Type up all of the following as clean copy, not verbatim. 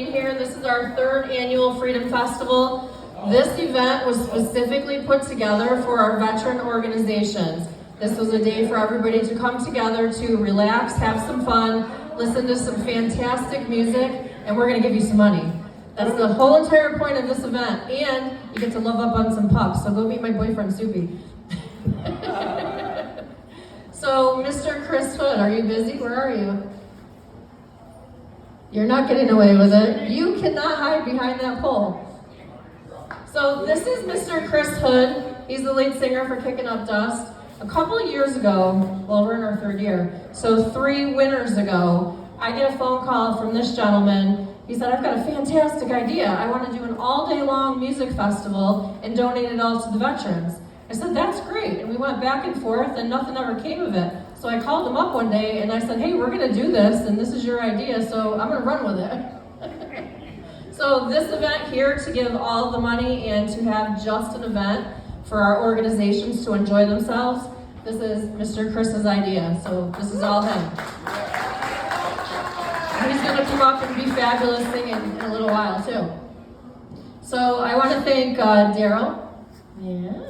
being here. This is our 3rd annual Freedom Festival. This event was specifically put together for our veteran organizations. This was a day for everybody to come together to relax, have some fun, listen to some fantastic music, and we're going to give you some money. That's the whole entire point of this event. And you get to love up on some pups, so go meet my boyfriend, Soupy. So, Mr. Chris Hood, are you busy? Where are you? You're not getting away with it. You cannot hide behind that pole. So this is Mr. Chris Hood. He's the lead singer for Kicking Up Dust. A couple of years ago, well, we're in our 3rd year, so 3 winters ago, I get a phone call from this gentleman. He said, I've got a fantastic idea. I want to do an all-day-long music festival and donate it all to the veterans. I said, that's great. And we went back and forth and nothing ever came of it. So I called him up one day and I said, hey, we're going to do this and this is your idea, so I'm going to run with it. So this event here to give all the money and to have just an event for our organizations to enjoy themselves, this is Mr. Chris's idea. So this is all him. He's going to come up and be fabulous singing in a little while too. So I want to thank Daryl. Yeah.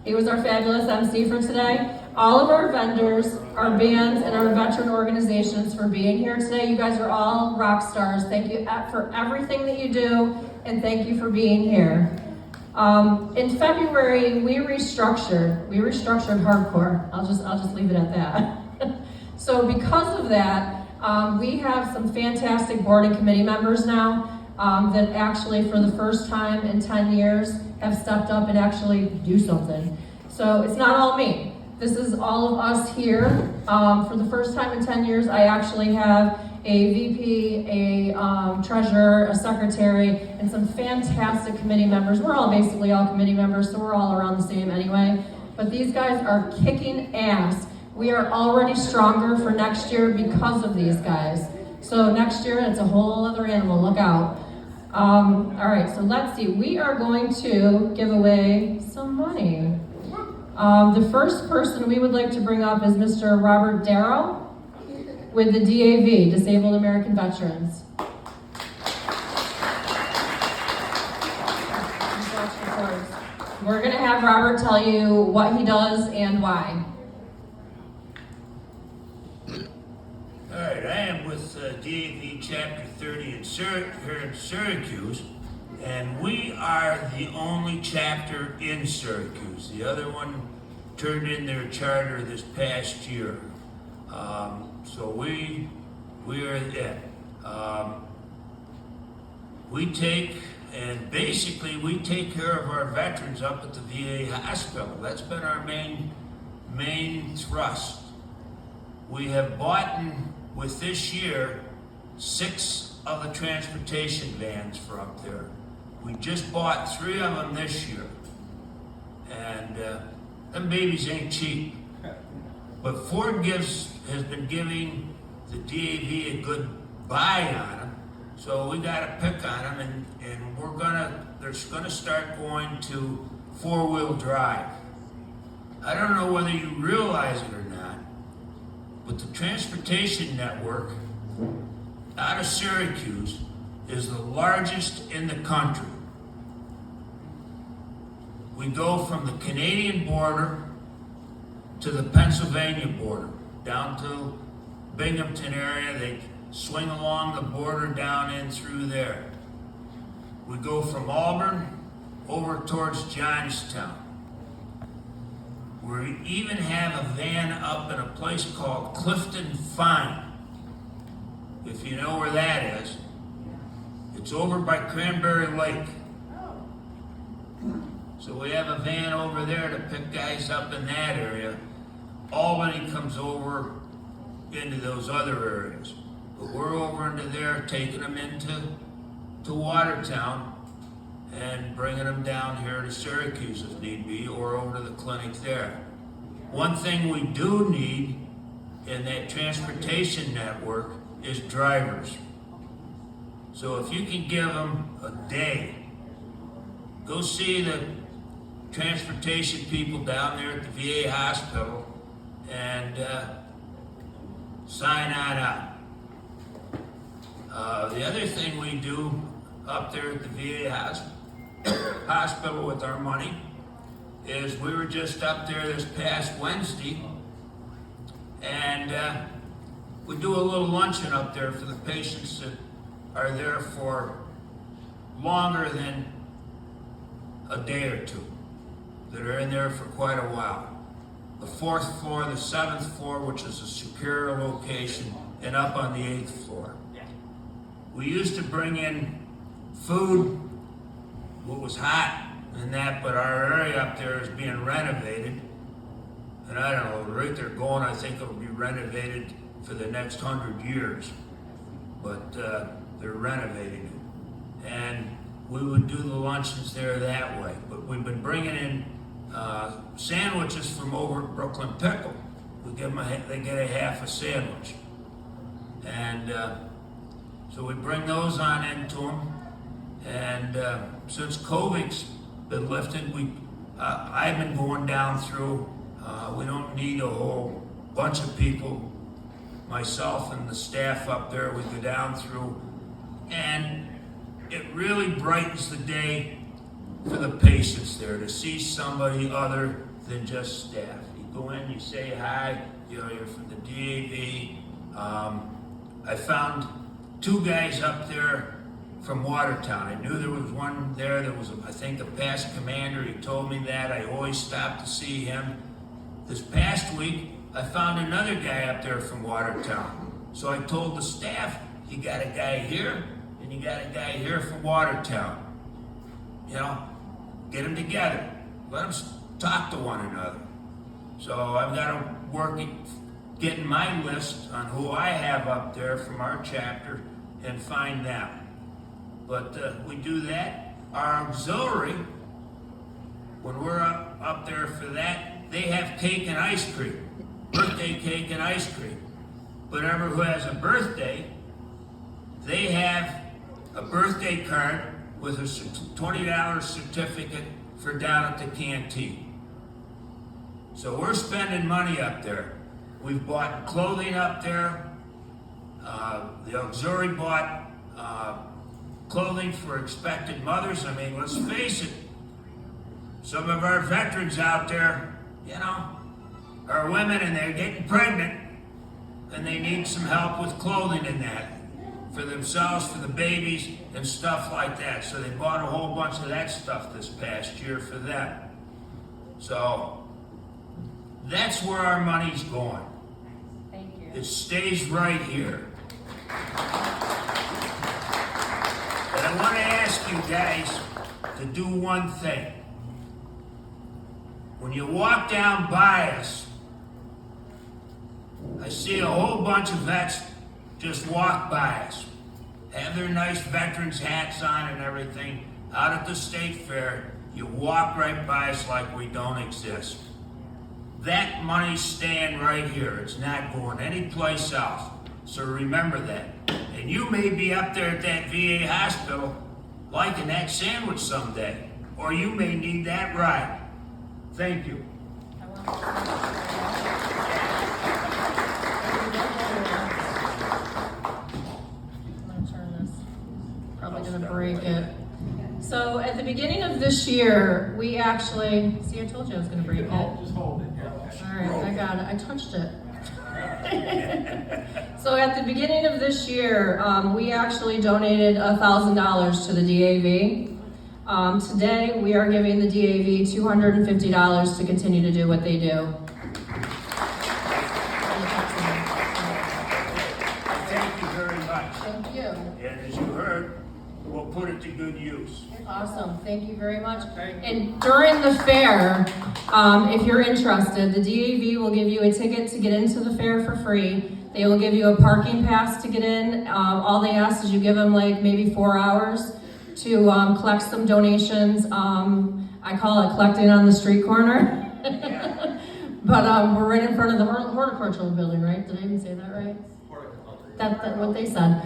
He was our fabulous MC for today. All of our vendors, our bands, and our veteran organizations for being here today. You guys are all rock stars. Thank you for everything that you do, and thank you for being here. In February, we restructured hardcore. I'll just leave it at that. So because of that, we have some fantastic board and committee members now that actually, for the first time in 10 years, have stepped up and actually do something. So it's not all me. This is all of us here. For the first time in 10 years, I actually have a VP, a treasurer, a secretary, and some fantastic committee members. We're all basically all committee members, so we're all around the same anyway. But these guys are kicking ass. We are already stronger for next year because of these guys. So next year, it's a whole other animal. Look out. All right, so let's see. We are going to give away some money. The first person we would like to bring up is Mr. Robert Darrow with the DAV, Disabled American Veterans. We're going to have Robert tell you what he does and why. All right, I am with DAV Chapter 30 here in Syracuse, and we are the only chapter in Syracuse. The other one turned in their charter this past year. So we are it. We take care of our veterans up at the VA hospital. That's been our main thrust. We have bought with this year 6 of the transportation vans for up there. We just bought 3 of them this year. And them babies ain't cheap. But Ford has been giving the DAV a good buy on them. So we got to pick on them, and they're gonna start going to 4-wheel drive. I don't know whether you realize it or not, but the transportation network out of Syracuse is the largest in the country. We go from the Canadian border to the Pennsylvania border, down to Binghamton area. They swing along the border down in through there. We go from Auburn over towards Johnstown. We even have a van up in a place called Clifton Fine. If you know where that is, it's over by Cranberry Lake. So we have a van over there to pick guys up in that area. Albany comes over into those other areas. But we're over into there taking them into Watertown and bringing them down here to Syracuse if need be, or over to the clinic there. One thing we do need in that transportation network is drivers. So if you can give them a day, go see the transportation people down there at the VA hospital and sign on up. The other thing we do up there at the VA hospital with our money is we were just up there this past Wednesday, and we do a little luncheon up there for the patients that are there for longer than a day or two, that are in there for quite a while. The 4th floor, the 7th floor, which is a superior location, and up on the 8th floor. We used to bring in food, what was hot and that, but our area up there is being renovated. And I don't know, the rate they're going, I think it'll be renovated for the next 100 years. But they're renovating it. And we would do the luncheons there that way. But we've been bringing in sandwiches from over at Brooklyn Pickle. We give them they get a half a sandwich. And so we bring those on into them. And since COVID's been lifted, I've been going down through. We don't need a whole bunch of people. Myself and the staff up there, we go down through, and it really brightens the day for the patients there to see somebody other than just staff. You go in, you say hi, you're from the DAV. I found 2 guys up there from Watertown. I knew there was one there that was, I think, a past commander. He told me that. I always stopped to see him. This past week, I found another guy up there from Watertown. So I told the staff, you got a guy here, and you got a guy here from Watertown. You know, get them together. Let them talk to one another. So I've got to work at getting my list on who I have up there from our chapter and find them. But we do that. Our auxiliary, when we're up there for that, they have cake and ice cream. Birthday cake and ice cream. But whoever who has a birthday, they have a birthday card with a $20 certificate for down at the canteen. So we're spending money up there. We've bought clothing up there. The auxiliary bought clothing for expected mothers. I mean, let's face it, some of our veterans out there, you know, are women and they're getting pregnant and they need some help with clothing and that for themselves, for the babies and stuff like that. So they bought a whole bunch of that stuff this past year for them. So that's where our money's going. Thank you. It stays right here. And I want to ask you guys to do one thing. When you walk down by us, I see a whole bunch of vets just walk by us, have their nice veterans hats on and everything. Out at the state fair, you walk right by us like we don't exist. That money's staying right here. It's not going anyplace else. So remember that. And you may be up there at that VA hospital liking that sandwich someday, or you may need that ride. Thank you. Probably gonna break it. So at the beginning of this year, we actually, see, I told you I was gonna break it. Just hold it. All right, I got it, I touched it. So at the beginning of this year, we actually donated $1,000 to the DAV. Today, we are giving the DAV $250 to continue to do what they do. Thank you very much. Thank you. And as you heard, we'll put it to good use. Awesome, thank you very much. And during the fair, if you're interested, the DAV will give you a ticket to get into the fair for free. They will give you a parking pass to get in. All they ask is you give them like maybe 4 hours to collect some donations. I call it collecting on the street corner. But we're right in front of the horticultural building, right? Did I even say that right? That's what they said.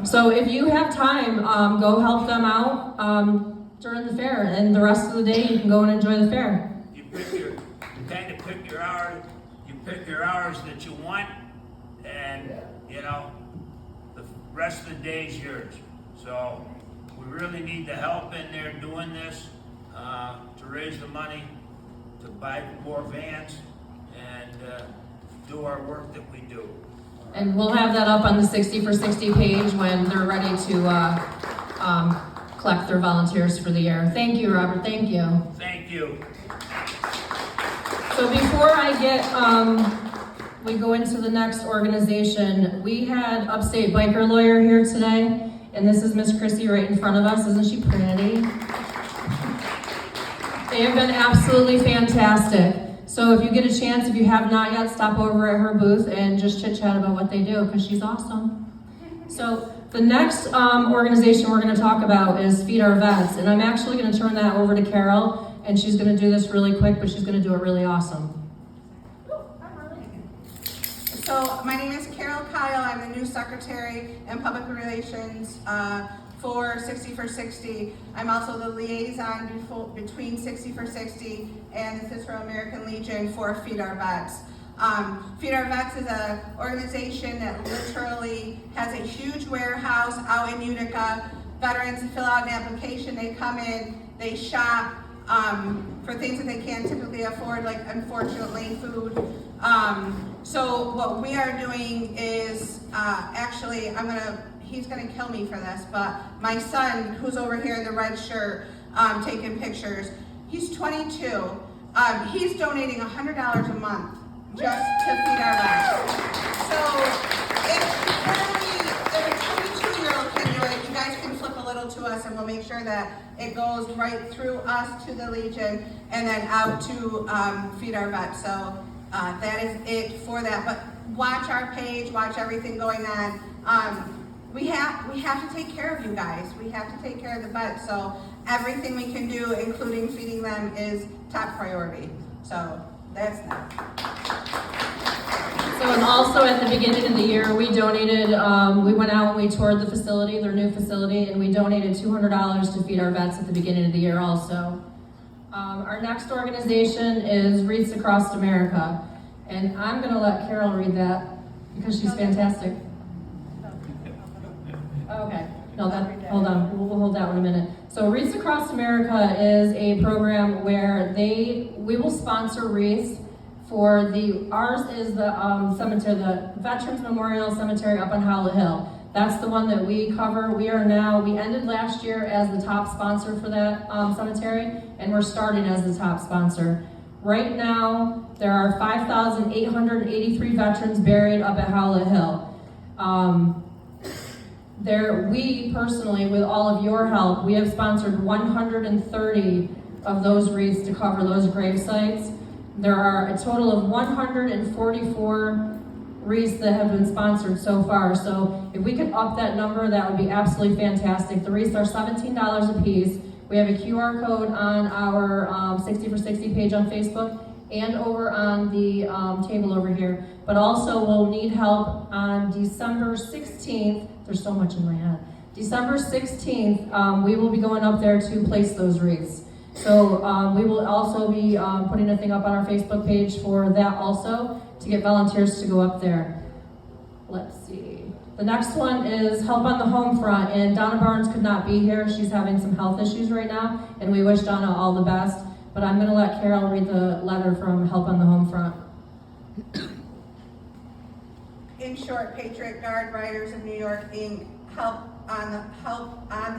So if you have time, go help them out during the fair, and the rest of the day you can go and enjoy the fair. You kind of pick your hours. You pick your hours that you want, and you know, rest of the day's yours. So we really need the help in there doing this, to raise the money, to buy more vans, and do our work that we do. And we'll have that up on the 60 for 60 page when they're ready to collect their volunteers for the year. Thank you, Robert, thank you. Thank you. So before I we go into the next organization, we had Upstate Biker Lawyer here today, and this is Miss Chrissy right in front of us. Isn't she pretty? They have been absolutely fantastic. So if you get a chance, if you have not yet, stop over at her booth and just chit chat about what they do, because she's awesome. So the next organization we're going to talk about is Feed Our Vets, and I'm actually going to turn that over to Carol, and she's going to do this really quick, but she's going to do it really awesome. So my name is Carol Kyle. I'm the new Secretary and Public Relations for 60 for 60. I'm also the liaison between 60 for 60 and the Cicero American Legion for Feed Our Vets. Feed Our Vets is an organization that literally has a huge warehouse out in Utica. Veterans fill out an application, they come in, they shop for things that they can't typically afford, like unfortunately food. So what we are doing is, actually, he's gonna kill me for this, but my son, who's over here in the red shirt, taking pictures, he's 22. He's donating $100 a month just to Feed Our Vets. So if a 22-year-old can do it, you guys can flip a little to us and we'll make sure that it goes right through us to the Legion and then out to Feed Our Vets. So that is it for that. But watch our page, watch everything going on. We have to take care of you guys. We have to take care of the vets. So everything we can do, including feeding them, is top priority. So that's that. So, and also at the beginning of the year, we donated, we went out and we toured the facility, their new facility, and we donated $200 to Feed Our Vets at the beginning of the year also. Our next organization is Wreaths Across America, and I'm gonna let Carol read that because she's fantastic. Okay, no, hold on, we'll hold that one a minute. So Wreaths Across America is a program where we will sponsor wreaths for ours is the cemetery, the Veterans Memorial Cemetery up on Howlett Hill. That's the one that we cover. We ended last year as the top sponsor for that cemetery, and we're starting as the top sponsor. Right now, there are 5,883 veterans buried up at Howlett Hill. We personally, with all of your help, we have sponsored 130 of those wreaths to cover those grave sites. There are a total of 144 wreaths that have been sponsored so far. So if we could up that number, that would be absolutely fantastic. The wreaths are $17 a piece. We have a QR code on our 60 for 60 page on Facebook and over on the table over here. But also we'll need help on December 16th. There's so much in my head. December 16th, we will be going up there to place those wreaths. So we will also be putting a thing up on our Facebook page for that also, to get volunteers to go up there. Let's see. The next one is Help on the Home Front, and Donna Barnes could not be here. She's having some health issues right now, and we wish Donna all the best. But I'm gonna let Carol read the letter from Help on the Home Front. In short, Patriot Guard Riders of New York, Inc. Help on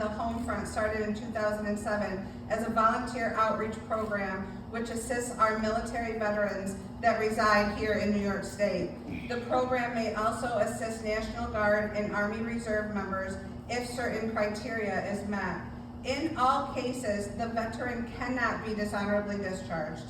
the Home Front started in 2007 as a volunteer outreach program which assists our military veterans that reside here in New York State. The program may also assist National Guard and Army Reserve members if certain criteria is met. In all cases, the veteran cannot be dishonorably discharged.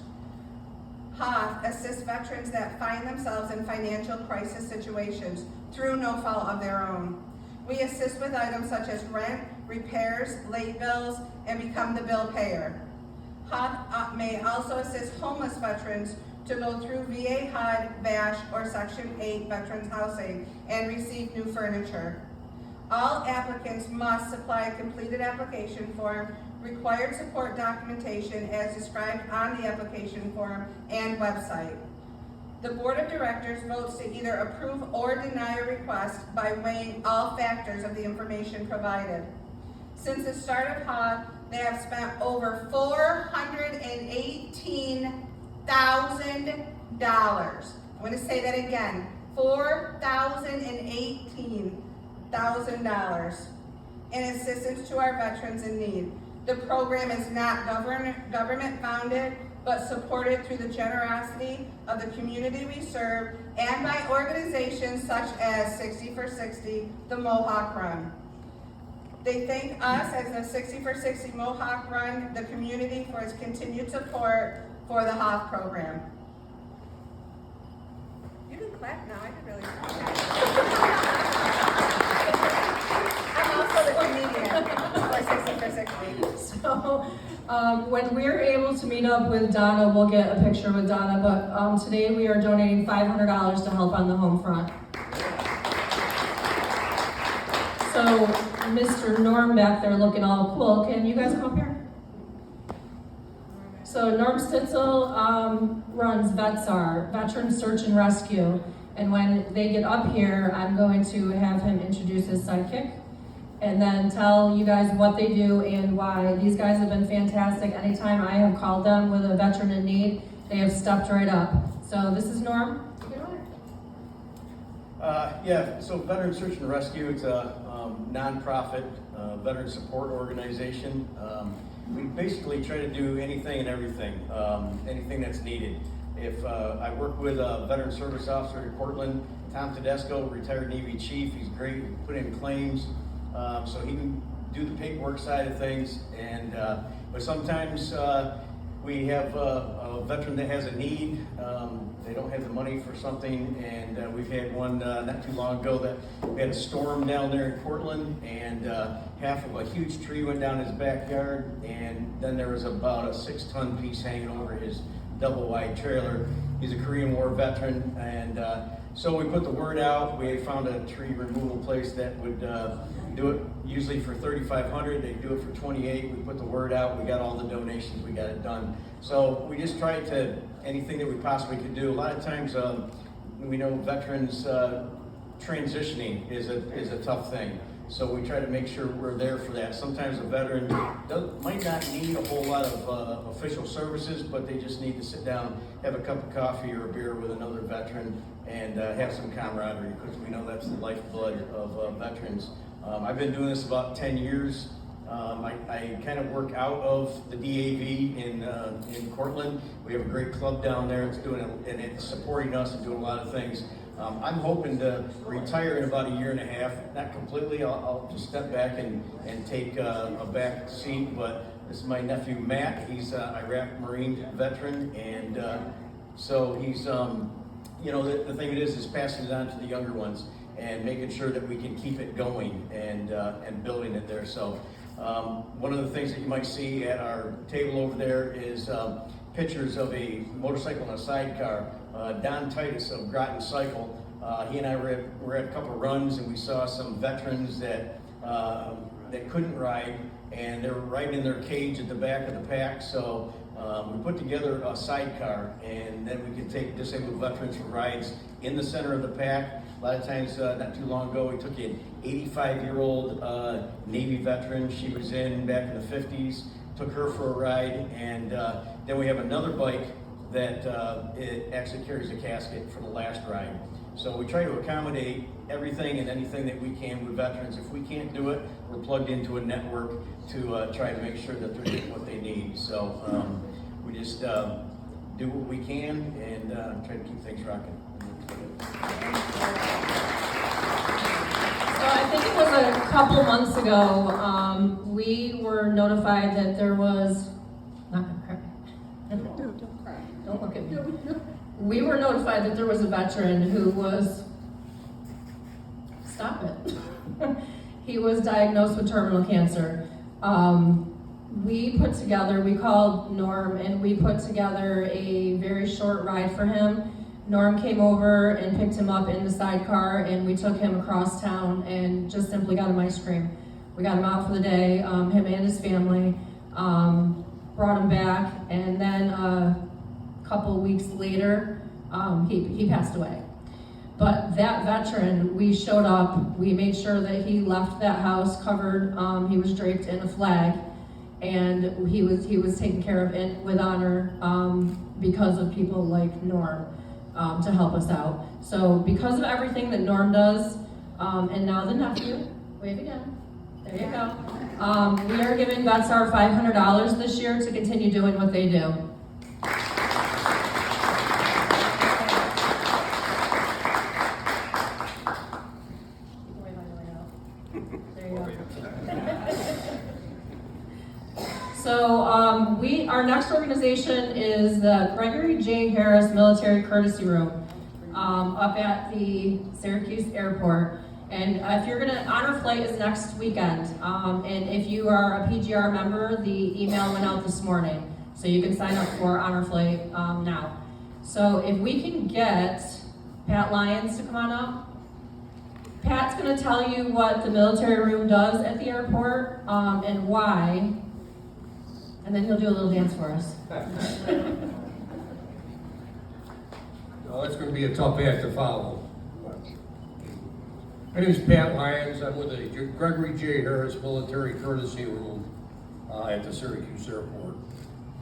HOF assists veterans that find themselves in financial crisis situations through no fault of their own. We assist with items such as rent, repairs, late bills, and become the bill payer. HOF may also assist homeless veterans to go through VA HUD, VASH, or Section 8 Veterans Housing and receive new furniture. All applicants must supply a completed application form, required support documentation as described on the application form and website. The Board of Directors votes to either approve or deny a request by weighing all factors of the information provided. Since the start of HOG, they have spent over $418,000. I'm going to say that again, $418,000 in assistance to our veterans in need. The program is not government funded, but supported through the generosity of the community we serve and by organizations such as 60 for 60, the Mohawk Run. They thank us as the 60 for 60 Mohawk Run, the community, for its continued support for the HOG program. You can clap now, I can really I'm also the comedian for 60 for 60. So, when we're able to meet up with Donna, we'll get a picture with Donna, but today we are donating $500 to help on the home front. So, Mr. Norm back there looking all cool, can you guys come up here? So Norm Stitzel runs VetSAR, Veteran Search and Rescue, and when they get up here, I'm going to have him introduce his sidekick, and then tell you guys what they do and why. These guys have been fantastic. Anytime I have called them with a veteran in need, they have stepped right up. So this is Norm. So Veteran Search and Rescue, it's a nonprofit veteran support organization. We basically try to do anything and everything, anything that's needed. If I work with a veteran service officer in Portland, Tom Tedesco, retired Navy chief. He's great. We put in claims, so he can do the paperwork side of things. And but sometimes we have a veteran that has a need. They don't have the money for something, and we've had one not too long ago that we had a storm down there in Portland, and half of a huge tree went down his backyard, and then there was about a 6-ton piece hanging over his double-wide trailer. He's a Korean War veteran, and so we put the word out. We found a tree removal place that would do it usually for $3,500. They do it for $28. We put the word out. We got all the donations. We got it done. So we just tried to anything that we possibly could do. A lot of times, we know veterans transitioning is a tough thing. So we try to make sure we're there for that. Sometimes a veteran might not need a whole lot of official services, but they just need to sit down, have a cup of coffee or a beer with another veteran, and have some camaraderie, because we know that's the lifeblood of veterans. I've been doing this about 10 years. I kind of work out of the DAV in Cortland. We have a great club down there. It's doing and it's supporting us and doing a lot of things. I'm hoping to retire in about a year and a half. Not completely. I'll just step back and take a back seat. But this is my nephew Matt. He's an Iraq Marine veteran, and so he's the thing is passing it on to the younger ones and making sure that we can keep it going and building it there. So. One of the things that you might see at our table over there is pictures of a motorcycle and a sidecar. Don Titus of Groton Cycle, he and I were at a couple of runs, and we saw some veterans that couldn't ride, and they were riding in their cage at the back of the pack. So we put together a sidecar, and then we could take disabled veterans for rides in the center of the pack. A lot of times, not too long ago, we took an 85-year-old Navy veteran. She was in back in the 50s, took her for a ride, and then we have another bike that it actually carries a casket for the last ride. So we try to accommodate everything and anything that we can with veterans. If we can't do it, we're plugged into a network to try to make sure that they're getting what they need. So we just do what we can and try to keep things rocking. So I think it was a couple months ago, we were notified that there was, not gonna cry. Don't cry. Don't look at me. We were notified that there was a veteran who was, stop it. He was diagnosed with terminal cancer. We called Norm, and we put together a very short ride for him. Norm came over and picked him up in the sidecar, and we took him across town and just simply got him ice cream. We got him out for the day, him and his family, brought him back, and then a couple weeks later, He passed away. But that veteran, we showed up, we made sure that he left that house covered, he was draped in a flag, and he was taken care of with honor because of people like Norm to help us out. So because of everything that Norm does, and now the nephew, wave again, there you go. We are giving Vets Our $500 this year to continue doing what they do. There you go. So our next organization is the Gregory J. Harris Military Courtesy Room up at the Syracuse Airport. And if you're gonna, Honor Flight is next weekend. And if you are a PGR member, the email went out this morning. So you can sign up for Honor Flight now. So if we can get Pat Lyons to come on up. Pat's gonna tell you what the military room does at the airport and why. And then he'll do a little dance for us. Oh, it's going to be a tough act to follow. My name is Pat Lyons. I'm with the Gregory J. Harris Military Courtesy Room at the Syracuse Airport.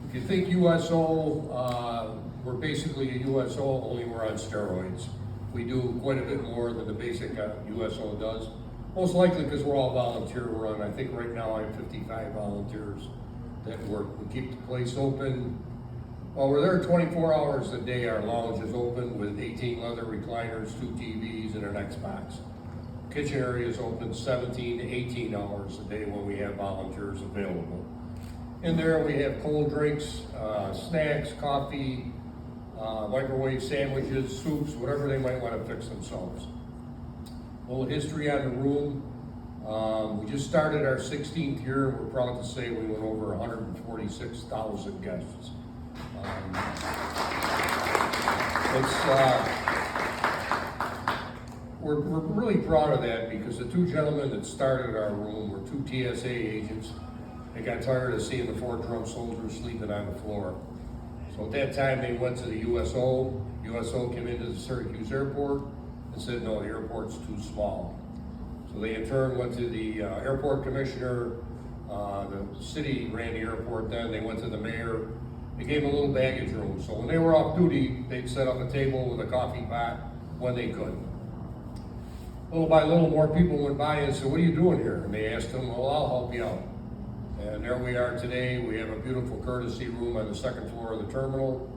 If you think USO, we're basically a USO, only we're on steroids. We do quite a bit more than the basic USO does. Most likely because we're all volunteer run. I think right now I have 55 volunteers that work. We keep the place open. Well, we're there 24 hours a day. Our lounge is open with 18 leather recliners, 2 TVs, and an Xbox. Kitchen area is open 17 to 18 hours a day when we have volunteers available. In there we have cold drinks, snacks, coffee, microwave sandwiches, soups, whatever they might want to fix themselves. A little history on the room. We just started our 16th year. We're proud to say we went over 146,000 guests. We're really proud of that because the 2 gentlemen that started our room were 2 TSA agents. They got tired of seeing the 4 drunk soldiers sleeping on the floor. So at that time they went to the USO. USO came into the Syracuse Airport and said, no, the airport's too small. So they in turn went to the airport commissioner. The city ran the airport then. They went to the mayor. They gave them a little baggage room. So when they were off duty, they'd set up a table with a coffee pot when they could. Little by little, more people went by and said, what are you doing here? And they asked them, well, I'll help you out. And there we are today. We have a beautiful courtesy room on the 2nd floor of the terminal.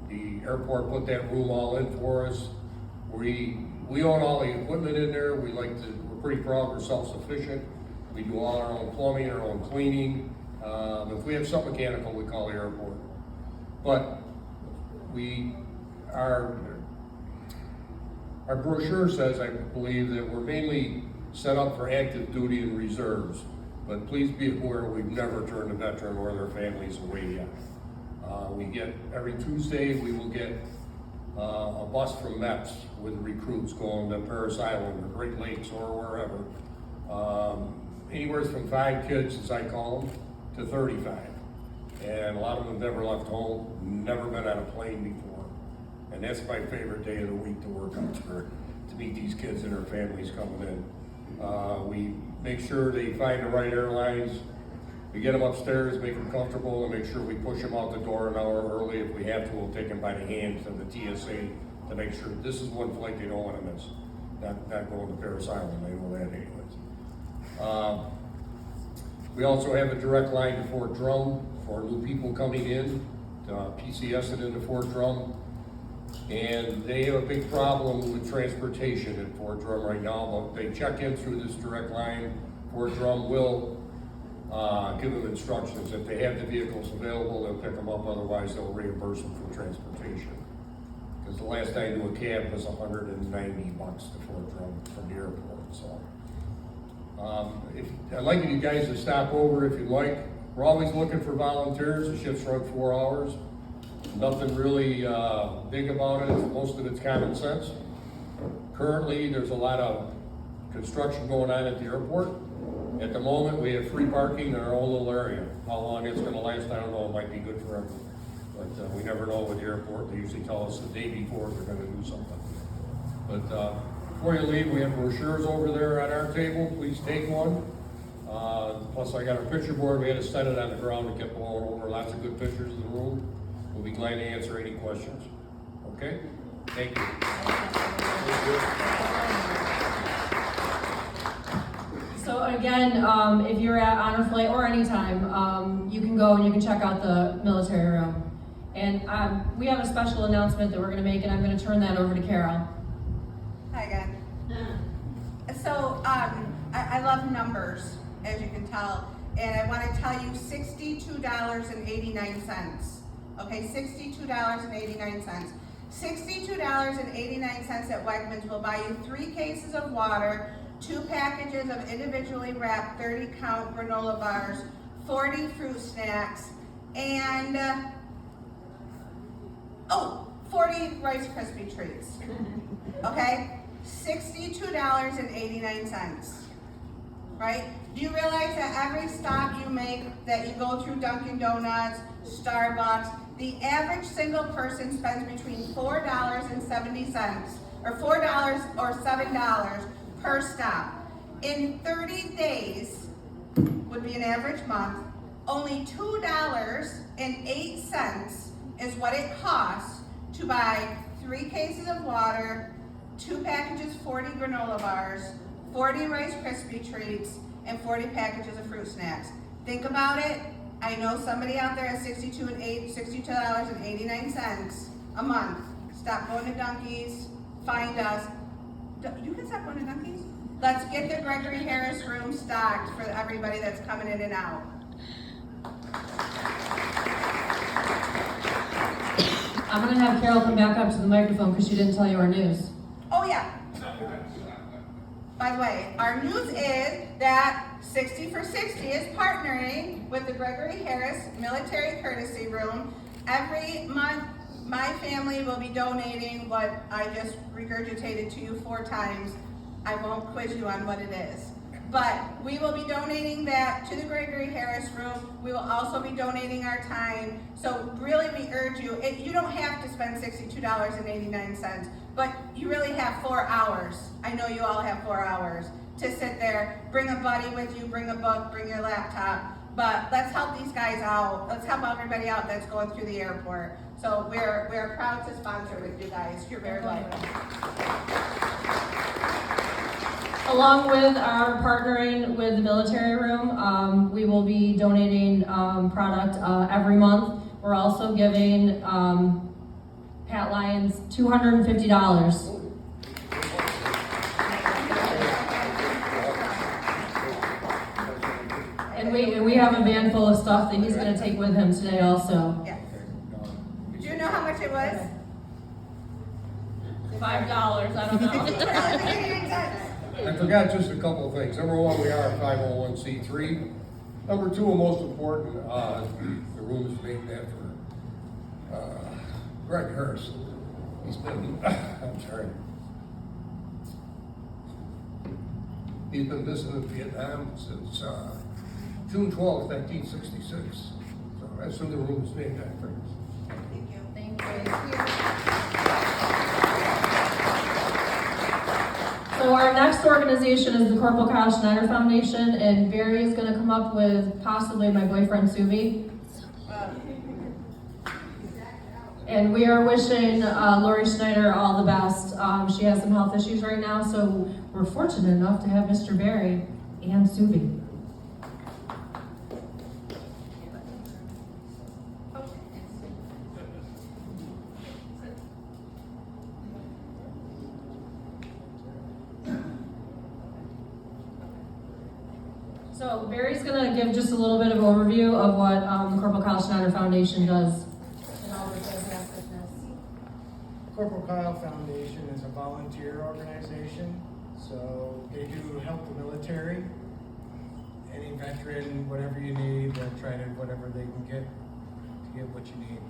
The airport put that room all in for us. We own all the equipment in there. We're pretty proud we're self-sufficient. We do all our own plumbing, our own cleaning. If we have something mechanical, we call the airport. But our brochure says, I believe, that we're mainly set up for active duty and reserves. But please be aware, we've never turned a veteran or their families away yet. We get, every Tuesday, we will get a bus from MEPS with recruits going to Parris Island or Great Lakes or wherever. Anywhere from 5 kids, as I call them, to 35. And a lot of them have never left home, never been on a plane before. And that's my favorite day of the week to work on, to meet these kids and their families coming in. We make sure they find the right airlines. We get them upstairs, make them comfortable, and make sure we push them out the door an hour early. If we have to, we'll take them by the hands of the TSA to make sure this is one flight they don't want to miss. Not going to Parris Island, they know that anyways. We also have a direct line to Fort Drum for new people coming in, PCS and into Fort Drum. And they have a big problem with transportation at Fort Drum right now. They check in through this direct line. Fort Drum will give them instructions. If they have the vehicles available, they'll pick them up. Otherwise, they'll reimburse them for transportation. Because the last I knew, a cab was $190 to Fort Drum from the airport. So, I'd like you guys to stop over if you'd like. We're always looking for volunteers. The shifts run 4 hours. Nothing really big about it. Most of it's common sense. Currently, there's a lot of construction going on at the airport. At the moment, we have free parking in our own little area. How long it's going to last, I don't know. It might be good forever. But we never know with the airport, they usually tell us the day before they're gonna do something. But before you leave, we have brochures over there at our table, please take one. Plus I got a picture board, we had to set it on the ground, it kept blowing over, lots of good pictures of the room. We'll be glad to answer any questions. Okay? Thank you. So again, if you're at Honor Flight or anytime, you can go and you can check out the military room. And we have a special announcement that we're gonna make, and I'm gonna turn that over to Carol. Hi again. So, I love numbers, as you can tell, and I wanna tell you $62.89. Okay, $62.89. $62.89 at Wegmans will buy you 3 cases of water, 2 packages of individually wrapped 30-count granola bars, 40 fruit snacks, and 40 Rice Krispie treats. Okay? $62.89. Right? Do you realize that every stop you make, that you go through Dunkin' Donuts, Starbucks, the average single person spends between $4.70 or $4 or $7 per stop. In 30 days, would be an average month, only $2.08 is what it costs to buy 3 cases of water, 2 packages, 40 granola bars, 40 Rice Krispie treats, and 40 packages of fruit snacks. Think about it. I know somebody out there at $62.89 a month. Stop going to Dunkies, find us. You can stop going to Dunkies? Let's get the Gregory Harris room stocked for everybody that's coming in and out. I'm gonna have Carol come back up to the microphone because she didn't tell you our news. Oh yeah. By the way, our news is that 60 for 60 is partnering with the Gregory Harris Military Courtesy Room. Every month, my family will be donating what I just regurgitated to you 4 times. I won't quiz you on what it is. But we will be donating that to the Gregory Harris Room. We will also be donating our time. So really we urge you, you don't have to spend $62.89, but you really have 4 hours. I know you all have 4 hours to sit there, bring a buddy with you, bring a book, bring your laptop. But let's help these guys out. Let's help everybody out that's going through the airport. So we're proud to sponsor with you guys. You're very welcome. Along with our partnering with the military room, we will be donating product every month. We're also giving Pat Lyons $250. And we have a van full of stuff that he's going to take with him today also. Yes. Do you know how much it was? $5, I don't know. $62.89. I forgot just a couple of things. Number 1, we are a 501c3. Number 2, and most important, the room is named after Greg Harris. He's been, He's been visiting Vietnam since June 12th, 1966. So that's who the room is named after. Thank you. Thank you. So our next organization is the Corporal Kyle Schneider Foundation, and Barry is going to come up with possibly my boyfriend Subi. And we are wishing Lori Schneider all the best. She has some health issues right now, so we're fortunate enough to have Mr. Barry and Subi. So Barry's going to give just a little bit of overview of what the Corporal Kyle Schneider Foundation does. Corporal Kyle Foundation is a volunteer organization, so they do help the military. Any veteran, whatever you need, they'll try to, whatever they can get, to get what you need.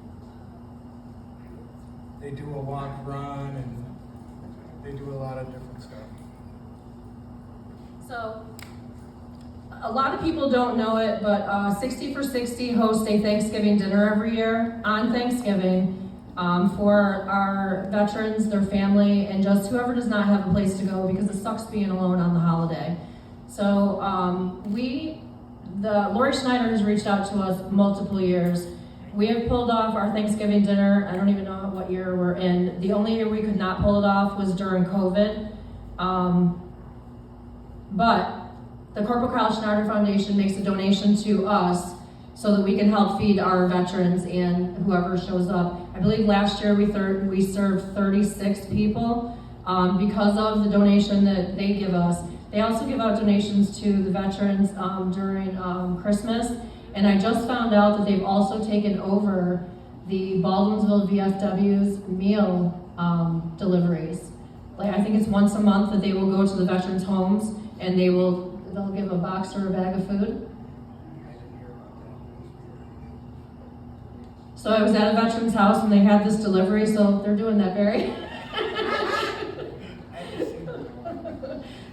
They do a walk, run, and they do a lot of different stuff. So a lot of people don't know it, but 60 for 60 hosts a Thanksgiving dinner every year on Thanksgiving for our veterans, their family, and just whoever does not have a place to go, because it sucks being alone on the holiday. So Lori Schneider has reached out to us multiple years. We have pulled off our Thanksgiving dinner. I don't even know what year we're in. The only year we could not pull it off was during COVID. But the Corporal Kyle Schneider Foundation makes a donation to us so that we can help feed our veterans and whoever shows up. I believe last year we served 36 people because of the donation that they give us. They also give out donations to the veterans during Christmas. And I just found out that they've also taken over the Baldwinsville VFW's meal deliveries. Like, I think it's once a month that they will go to the veterans' homes and they'll give a box or a bag of food. So I was at a veteran's house and they had this delivery, so they're doing that, Barry.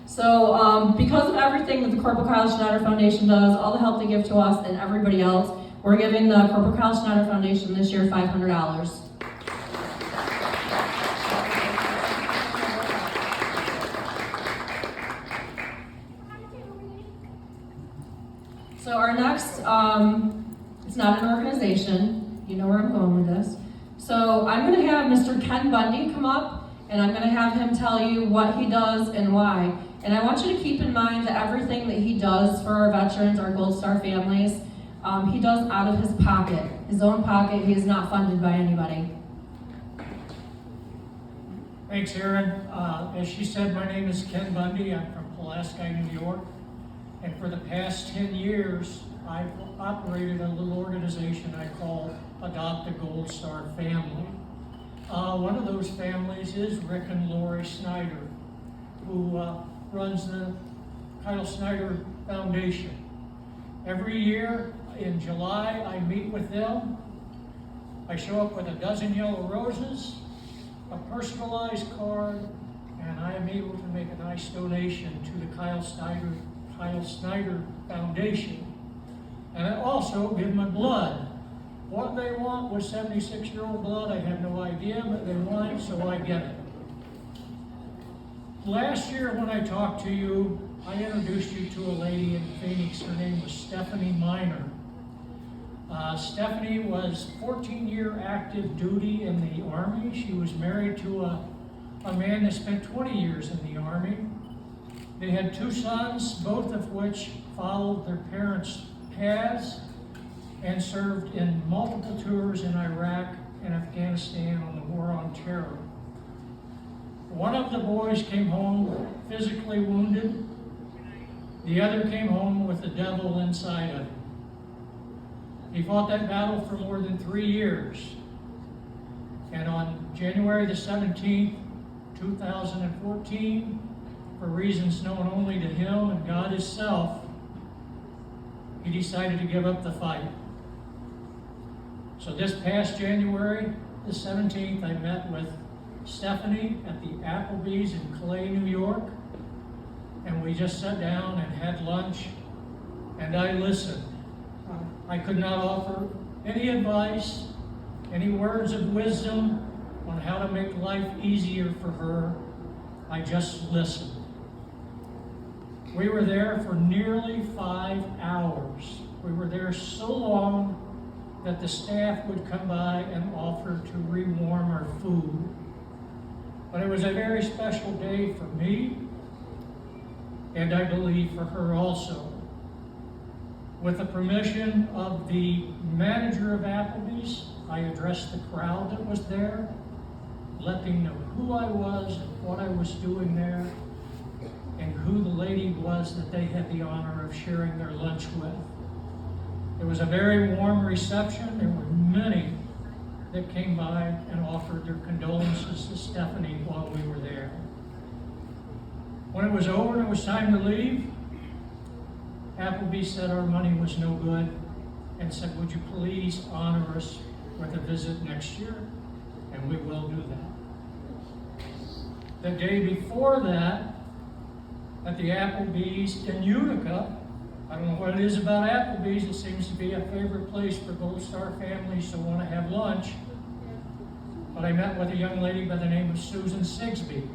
So because of everything that the Corporal Kyle Schneider Foundation does, all the help they give to us and everybody else, we're giving the Corporal Kyle Schneider Foundation this year $500. So our next, it's not an organization, you know where I'm going with this. So I'm gonna have Mr. Ken Bundy come up, and I'm gonna have him tell you what he does and why. And I want you to keep in mind that everything that he does for our veterans, our Gold Star families, he does out of his pocket, his own pocket. He is not funded by anybody. Thanks, Erin. As she said, my name is Ken Bundy. I'm from Pulaski, New York. And for the past 10 years, I've operated a little organization I call Adopt a Gold Star Family. One of those families is Rick and Lori Schneider, who runs the Kyle Schneider Foundation. Every year in July, I meet with them. I show up with a dozen yellow roses, a personalized card, and I am able to make a nice donation to the Kyle Schneider Foundation. And I also give my blood. What they want with 76-year-old blood, I have no idea, but they want it, so I get it. Last year when I talked to you, I introduced you to a lady in Phoenix. Her name was Stephanie Miner. Stephanie was 14-year active duty in the Army. She was married to a man that spent 20 years in the Army. They had 2 sons, both of which followed their parents' paths and served in multiple tours in Iraq and Afghanistan on the War on Terror. One of the boys came home physically wounded. The other came home with the devil inside of him. He fought that battle for more than 3 years. And on January the 17th, 2014, for reasons known only to him and God Himself, he decided to give up the fight. So this past January the 17th, I met with Stephanie at the Applebee's in Clay, New York, and we just sat down and had lunch, and I listened. I could not offer any advice, any words of wisdom on how to make life easier for her. I just listened. We were there for nearly 5 hours. We were there so long that the staff would come by and offer to rewarm our food. But it was a very special day for me, and I believe for her also. With the permission of the manager of Applebee's, I addressed the crowd that was there, let them know who I was and what I was doing there, and who the lady was that they had the honor of sharing their lunch with. It was a very warm reception. There were many that came by and offered their condolences to Stephanie while we were there. When it was over and it was time to leave, Applebee said our money was no good and said, would you please honor us with a visit next year? And we will do that. The day before that, at the Applebee's in Utica, I don't know what it is about Applebee's, it seems to be a favorite place for Gold Star families to want to have lunch. But I met with a young lady by the name of Susan Sigsby.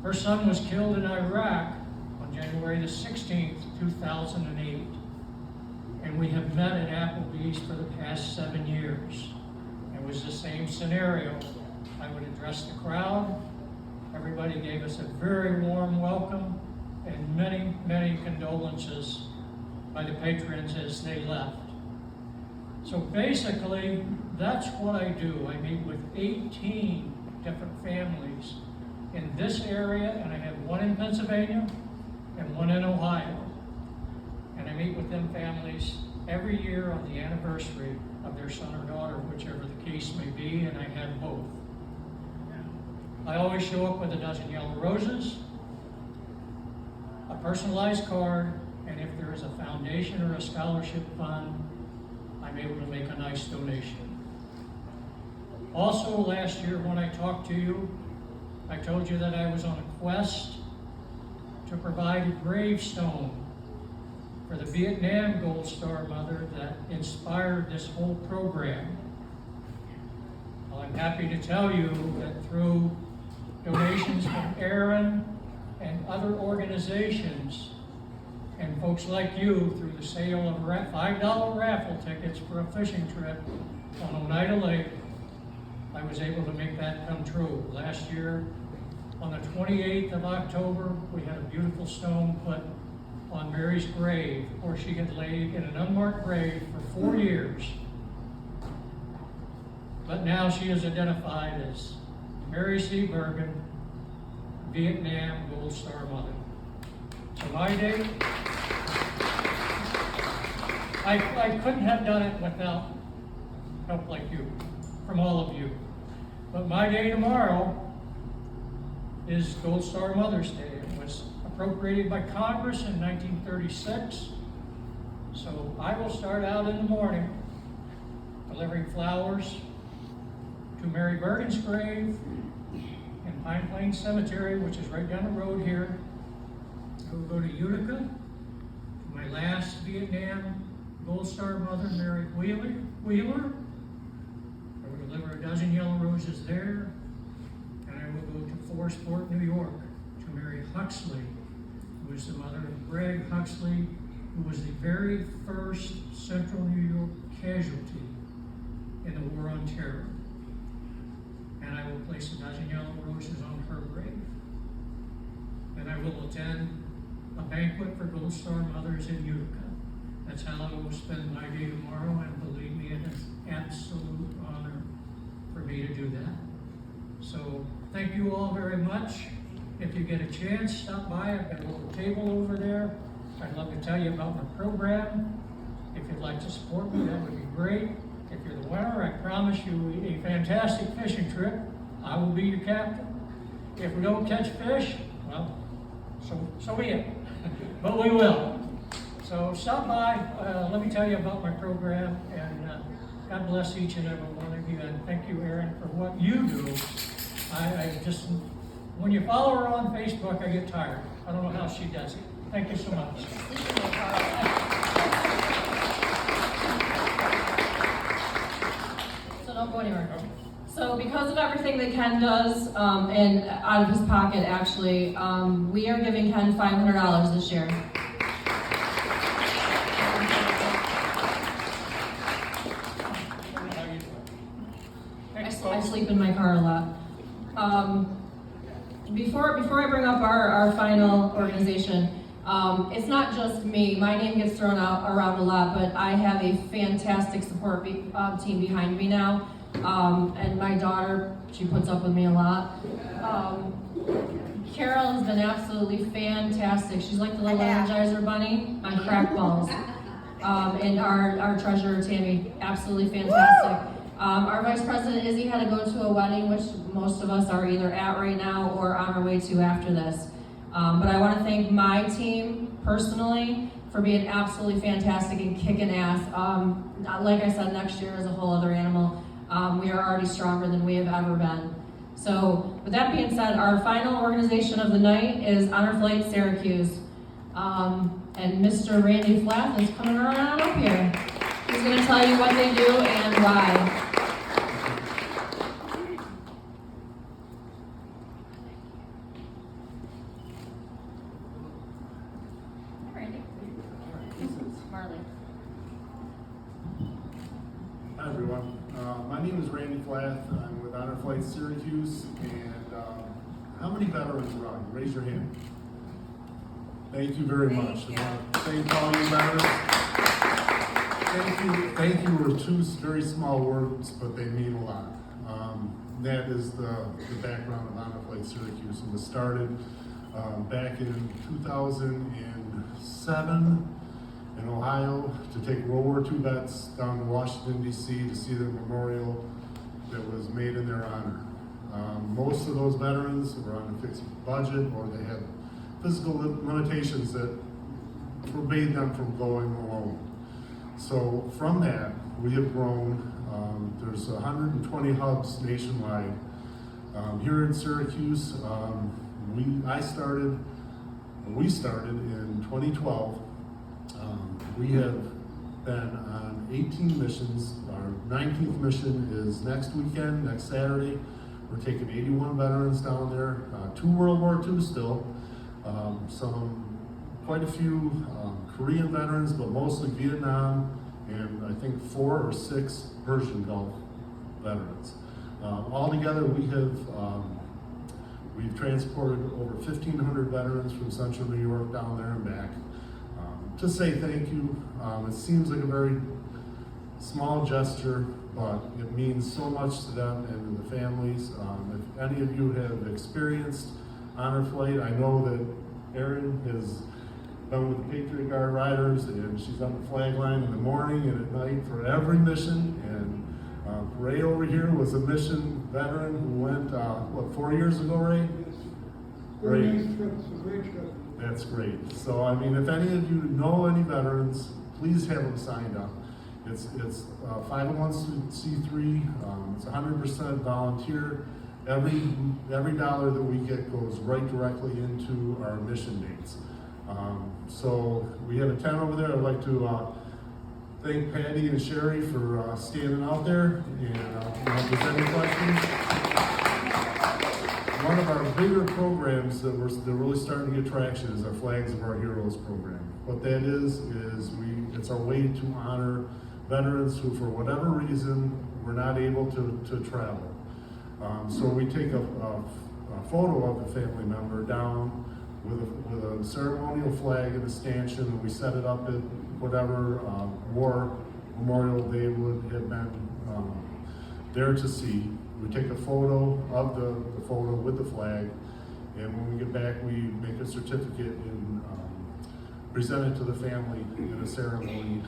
Her son was killed in Iraq on January the 16th, 2008. And we have met at Applebee's for the past 7 years. It was the same scenario. I would address the crowd. Everybody gave us a very warm welcome and many, many condolences by the patrons as they left. So basically, that's what I do. I meet with 18 different families in this area, and I have one in Pennsylvania and one in Ohio. And I meet with them families every year on the anniversary of their son or daughter, whichever the case may be, and I have both. I always show up with a dozen yellow roses, a personalized card, and if there is a foundation or a scholarship fund, I'm able to make a nice donation. Also, last year when I talked to you, I told you that I was on a quest to provide a gravestone for the Vietnam Gold Star mother that inspired this whole program. Well, I'm happy to tell you that through donations from Aaron and other organizations, and folks like you, through the sale of $5 raffle tickets for a fishing trip on Oneida Lake, I was able to make that come true. Last year, on the 28th of October, we had a beautiful stone put on Mary's grave, where she had laid in an unmarked grave for 4 years. But now she is identified as Mary C. Bergen, Vietnam Gold Star Mother. So my day, I couldn't have done it without help like you, from all of you. But my day tomorrow is Gold Star Mother's Day. It was appropriated by Congress in 1936. So I will start out in the morning delivering flowers to Mary Bergen's grave in Pine Plains Cemetery, which is right down the road here. I will go to Utica, to my last Vietnam Gold Star mother, Mary Wheeler. I will deliver a dozen yellow roses there, and I will go to Forestport, New York, to Mary Huxley, who is the mother of Greg Huxley, who was the very first Central New York casualty in the War on Terror. And I will place a dozen yellow roses on her grave. And I will attend a banquet for Gold Star Mothers in Utica. That's how I will spend my day tomorrow, and believe me, it is an absolute honor for me to do that. So thank you all very much. If you get a chance, stop by. I've got a little table over there. I'd love to tell you about my program. If you'd like to support me, that would be great. If you're the winner, I promise you a fantastic fishing trip. I will be your captain. If we don't catch fish, well, so be it. But we will. So stop by. Let me tell you about my program, and God bless each and every one of you. And thank you, Erin, for what you do. I just, when you follow her on Facebook, I get tired. I don't know how she does it. Thank you so much. So don't go anywhere. So because of everything that Ken does, and out of his pocket actually, we are giving Ken $500 this year. I sleep in my car a lot. Before I bring up our final organization, it's not just me. My name gets thrown out around a lot, but I have a fantastic support team behind me now. And my daughter, she puts up with me a lot. Carol has been absolutely fantastic. She's like the little Energizer bunny on crack balls. And our treasurer, Tammy, absolutely fantastic. Our vice president, Izzy, had to go to a wedding, which most of us are either at right now or on our way to after this. But I want to thank my team personally for being absolutely fantastic and kicking ass. Like I said, next year is a whole other animal. We are already stronger than we have ever been. So with that being said, our final organization of the night is Honor Flight Syracuse. And Mr. Randy Flath is coming on up here. He's gonna tell you what they do and why. Randy. Marley. Hi everyone, my name is Randy Flath. I'm with Honor Flight Syracuse, and how many veterans are on? Raise your hand. Thank you very much. Thank you. I want to thank all you veterans. Thank you were two very small words, but they mean a lot. That is the background of Honor Flight Syracuse. It was started back in 2007 in Ohio to take World War II vets down to Washington DC to see the memorial that was made in their honor. Most of those veterans were on a fixed budget, or they had physical limitations that forbade them from going alone. So from that, we have grown. There's 120 hubs nationwide. Here in Syracuse, we started in 2012. We have been on 18 missions. Our 19th mission is next weekend, next Saturday. We're taking 81 veterans down there, 2 World War II still, quite a few Korean veterans, but mostly Vietnam, and I think 4 or 6 Persian Gulf veterans. Altogether, we've transported over 1,500 veterans from Central New York down there and back. To say thank you. It seems like a very small gesture, but it means so much to them and to the families. If any of you have experienced Honor Flight, I know that Erin has been with the Patriot Guard Riders, and she's on the flag line in the morning and at night for every mission. And Ray over here was a mission veteran who went, 4 years ago, Ray? Great. That's great. So, I mean, if any of you know any veterans, please have them signed up. It's 501c3. It's 100% volunteer. Every dollar that we get goes right directly into our mission dates. So we have a tent over there. I'd like to thank Patty and Sherry for standing out there. And if there's any questions. One of our bigger programs that they're really starting to get traction is our Flags of Our Heroes program. What that is it's our way to honor veterans who, for whatever reason, were not able to travel. So we take a photo of the family member down with a ceremonial flag and a stanchion, and we set it up at whatever war memorial they would have been there to see. We take a photo of the photo with the flag, and when we get back, we make a certificate and present it to the family in a ceremony.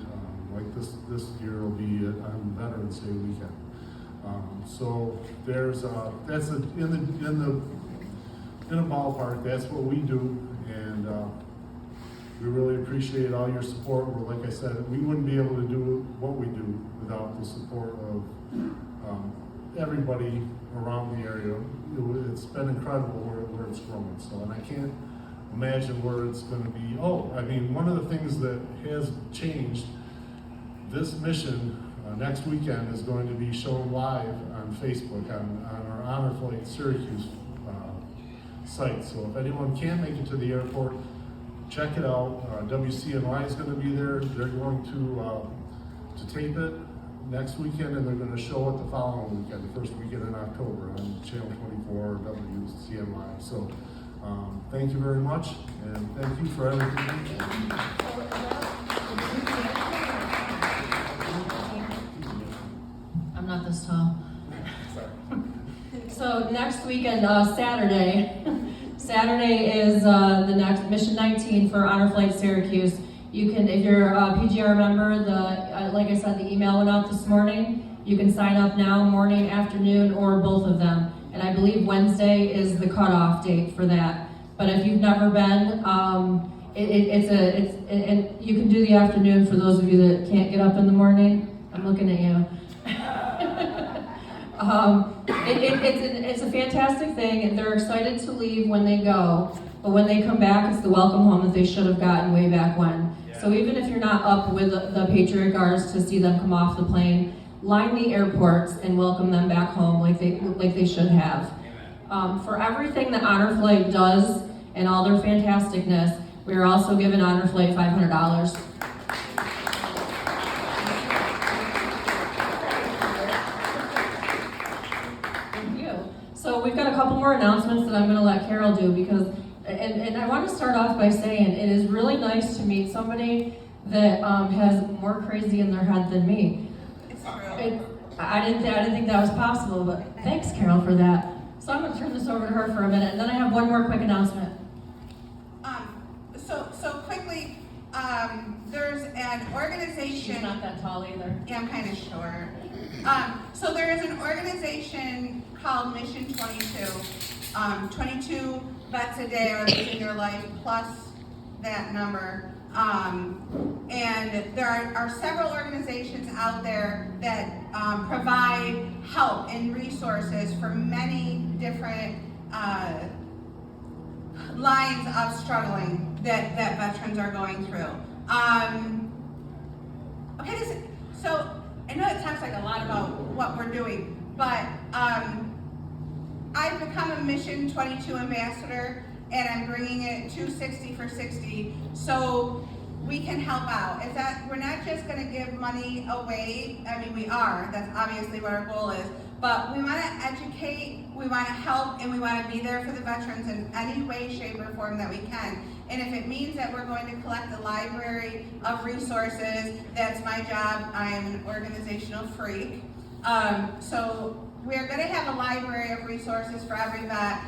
Like this year will be on Veterans Day weekend. So there's in a ballpark. That's what we do, and we really appreciate all your support. Like I said, we wouldn't be able to do what we do without the support of everybody around the area. It's been incredible where it's grown. So, and I can't imagine where it's going to be. One of the things that has changed, this mission next weekend is going to be shown live on Facebook on our Honor Flight Syracuse site. So if anyone can make it to the airport, check it out. WCNY is going to be there. They're going to tape it next weekend, and they're going to show it the following weekend, the first weekend in October on Channel 24 WCNY. So thank you very much, and thank you for everything. I'm not this tall. So next weekend, Saturday is the next Mission 19 for Honor Flight Syracuse. You can, if you're a PGR member, like I said, the email went out this morning. You can sign up now, morning, afternoon, or both of them. And I believe Wednesday is the cutoff date for that. But if you've never been, and you can do the afternoon for those of you that can't get up in the morning. I'm looking at you. It's a fantastic thing, and they're excited to leave when they go. but when they come back, it's the welcome home that they should have gotten way back when. Yeah. So even if you're not up with the Patriot Guards to see them come off the plane, line the airports and welcome them back home like they should have. For everything that Honor Flight does and all their fantasticness, we are also giving Honor Flight $500. Thank you. So we've got a couple more announcements that I'm going to let Carol do because, and I want to start off by saying it is really nice to meet somebody that has more crazy in their head than me. It's true. I didn't think that was possible, but thanks, Carol, for that. So I'm going to turn this over to her for a minute, and then I have one more quick announcement. So quickly, there's an organization. She's not that tall either. Yeah, I'm kind of short. So there is an organization called Mission 22. 22 vets a day are losing their life plus that number. And there are several organizations out there that provide help and resources for many different lines of struggling that veterans are going through. Okay, so I know it sounds like a lot about what we're doing, but I've become a Mission 22 ambassador, and I'm bringing it to 60 for 60, so we can help out. Is that we're not just going to give money away. I mean, we are. That's obviously what our goal is. But we want to educate, we want to help, and we want to be there for the veterans in any way, shape, or form that we can. And if it means that we're going to collect a library of resources, that's my job. I am an organizational freak. So we're going to have a library of resources for every vet.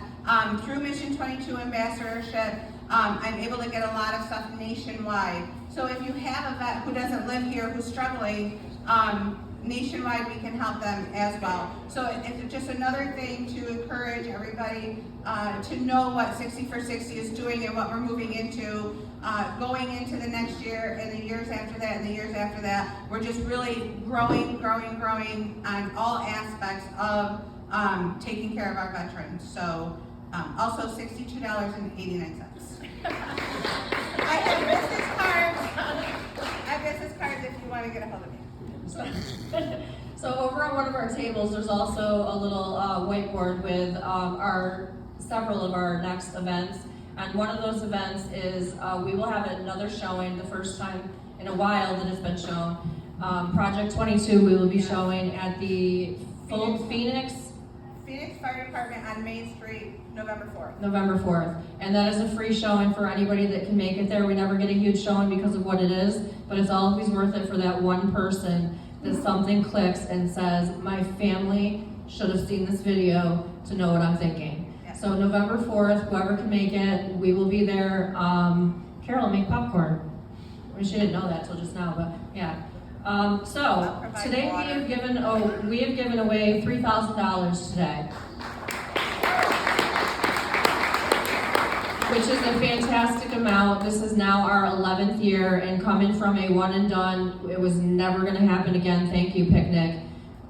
Through Mission 22 ambassadorship, I'm able to get a lot of stuff nationwide. So if you have a vet who doesn't live here, who's struggling, nationwide we can help them as well. So it's just another thing to encourage everybody to know what 60 for 60 is doing and what we're moving into, going into the next year and the years after that and the years after that. We're just really growing on all aspects of taking care of our veterans. So also $62.89. I have business cards if you want to get a hold of me. So over on one of our tables, there's also a little whiteboard with several of our next events. And one of those events is we will have another showing, the first time in a while that it's been shown. Project 22 we will be showing at the Phoenix Fire Department on Main Street, November 4th. November 4th. And that is a free showing for anybody that can make it there. We never get a huge showing because of what it is, but it's always worth it for that one person that something clicks and says, my family should have seen this video to know what I'm thinking. Yeah. So November 4th, whoever can make it, we will be there. Carol, make popcorn. I mean, she didn't know that till just now, but yeah. So today we have given away $3,000 today, which is a fantastic amount. This is now our 11th year, and coming from a one and done, it was never going to happen again. Thank you, Picnic.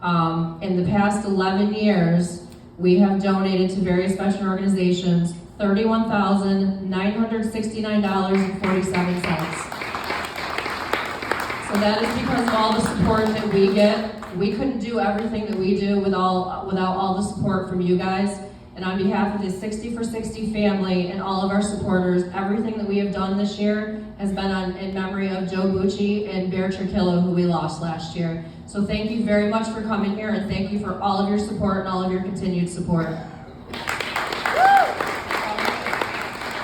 In the past 11 years, we have donated to various veteran organizations $31,969.47. So that is because of all the support that we get. We couldn't do everything that we do without all the support from you guys. And on behalf of the 60 for 60 family and all of our supporters, everything that we have done this year has been in memory of Joe Bucci and Bear Tricillo, who we lost last year. So thank you very much for coming here, and thank you for all of your support and all of your continued support.